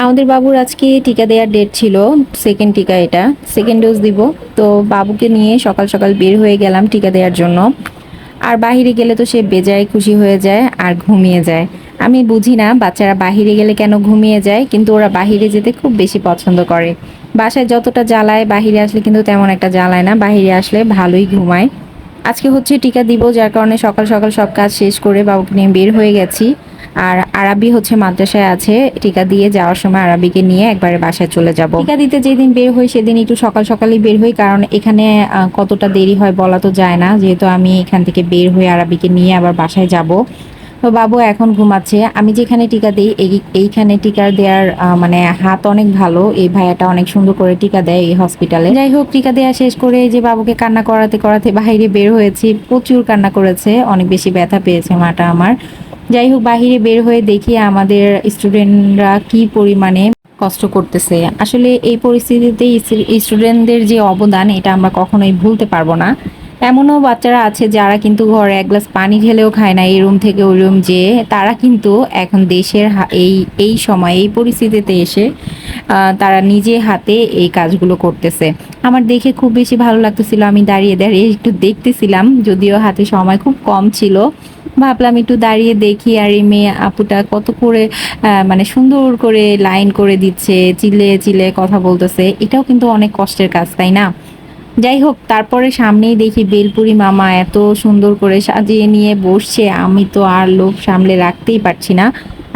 আমাদের বাবুর আজকে টিকা দেওয়ার ডেট ছিল, সেকেন্ড টিকা, এটা সেকেন্ড ডোজ দিব। তো বাবুকে নিয়ে সকাল সকাল বের হয়ে গেলাম টিকা দেওয়ার জন্য। আর বাহিরে গেলে তো সে বেজায় খুশি হয়ে যায় আর ঘুমিয়ে যায়। আমি বুঝি না বাচ্চারা বাহিরে গেলে কেন ঘুমিয়ে যায়, কিন্তু ওরা বাহিরে যেতে খুব বেশি পছন্দ করে। বাসায় যতটা জ্বালায় বাহিরে আসলে কিন্তু তেমন একটা জ্বালায় না, বাহিরে আসলে ভালোই ঘুমায়। আজকে হচ্ছে টিকা দিব, যার কারণে সকাল সকাল সব কাজ শেষ করে বাবুকে নিয়ে বের হয়ে গেছি। আর আরাবি হচ্ছে মাদ্রাসায় আছে, টিকা দিয়ে যাওয়ার সময় আরাবিকে নিয়ে একবারে বাসায় চলে যাব। টিকা দিতে যেদিন বের হই সেদিন একটু সকাল সকালই বের হই, কারণ এখানে কতটা দেরি হয় বলা তো যায় না, যেহেতু আমি এখান থেকে বের হয়ে আরাবিকে নিয়ে আবার বাসায় যাব। তো বাবু এখন ঘুমাচ্ছে। আমি যেখানে টিকা দিই এইখানে টিকা দেওয়ার মানে হাত অনেক ভালো, এই ভাইয়াটা অনেক সুন্দর করে টিকা দেয় এই হসপিটালে। যাই হোক, টিকা দেওয়া শেষ করে এই যে বাবুকে কান্না করাতে করাতে বাইরে বের হয়েছি। প্রচুর কান্না করেছে, অনেক বেশি ব্যথা পেয়েছে মাটা আমার। যাই হোক, বাহিরে বের হয়ে দেখি আমাদের স্টুডেন্টরা কি পরিমাণে কষ্ট করতেছে। আসলে এই পরিস্থিতিতে স্টুডেন্টদের যে অবদান, এটা আমরা কখনোই ভুলতে পারবো না। এমনও বাচ্চারা আছে যারা কিন্তু ঘরে এক গ্লাস পানি ঢেলেও খায় না, এই রুম থেকে ওই রুম যেয়ে। তারা কিন্তু এখন দেশের এই এই সময় এই পরিস্থিতিতে এসে তারা নিজে হাতে এই কাজগুলো করতেছে। আমার দেখে খুব বেশি ভালো লাগতেছিল, আমি দাঁড়িয়ে দাঁড়িয়ে একটু দেখতেছিলাম, যদিও হাতে সময় খুব কম ছিল। ভাবলাম একটু দাঁড়িয়ে দেখি, আর এই মেয়ে আপুটা কত করে মানে সুন্দর করে লাইন করে দিচ্ছে, চিল্লে চিল্লে কথা বলতেছে। এটাও কিন্তু অনেক কষ্টের কাজ, তাই না? যাই হোক, তারপরে সামনেই দেখি বেলপুরি মামা এত সুন্দর করে সাজিয়ে নিয়ে বসছে, আমি তো আর লোভ সামলে রাখতেই পারছি না।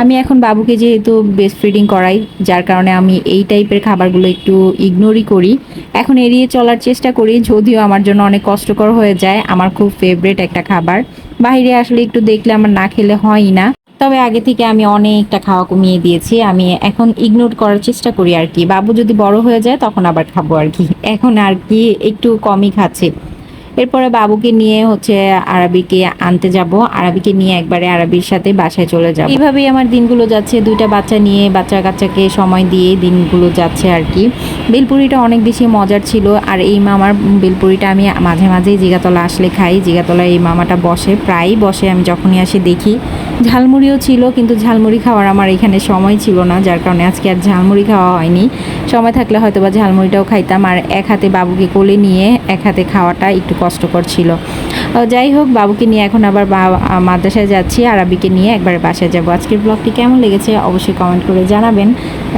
আমি এখন বাবুকে যেহেতু ব্রেস্ট ফিডিং করাই, যার কারণে আমি এই টাইপের খাবারগুলো একটু ইগনোরই করি, এখন এড়িয়ে চলার চেষ্টা করি, যদিও আমার জন্য অনেক কষ্টকর হয়ে যায়। আমার খুব ফেভারিট একটা খাবার, বাইরে আসলে একটু দেখলে আমার না খেলে হয়ই না। তবে আগে থেকে আমি অনেকটা খাওয়া কমিয়ে দিয়েছি, আমি এখন ইগনোর করার চেষ্টা করি আর কি। বাবু যদি বড় হয়ে যায় তখন আবার খাবো আর কি, এখন আর কি একটু কমই খাচ্ছে। এরপরে বাবুকে নিয়ে হচ্ছে আরাবিকে আনতে যাব, আরাবিকে নিয়ে একবারে আরাবির সাথে বাসায় চলে যাব। এইভাবেই আমার দিনগুলো যাচ্ছে, দুইটা বাচ্চা নিয়ে বাচ্চা কাচ্চাকে সময় দিয়ে দিনগুলো যাচ্ছে আর কি। বেলপুরিটা অনেক বেশি মজার ছিল। আর এই মামার বেলপুরিটা আমি মাঝে মাঝেই জিগাতলা আসলে খাই, জিগাতলায় এই মামাটা বসে, প্রায়ই বসে, আমি যখনই আসি দেখি। ঝালমুড়িও ছিল, কিন্তু ঝালমুড়ি খাওয়ার আমার এখানে সময় ছিল না, যার কারণে আজকে আর ঝালমুড়ি খাওয়া হয়নি। সময় থাকলে হয়তো বা ঝালমুড়িটাও খাইতাম। আর এক হাতে বাবুকে কোলে নিয়ে এক হাতে খাওয়াটা একটু কষ্টকর ছিল। যাই হোক, বাবুকে নিয়ে এখন আবার মাদ্রাসায় যাচ্ছি, আরাবিকে নিয়ে একবারে বাসায় যাব। আজকের ব্লগটি কেমন লেগেছে অবশ্যই কমেন্ট করে জানাবেন।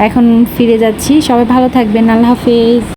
এখন ফিরে যাচ্ছি, সবাই ভালো থাকবেন, আল্লাহ হাফেজ।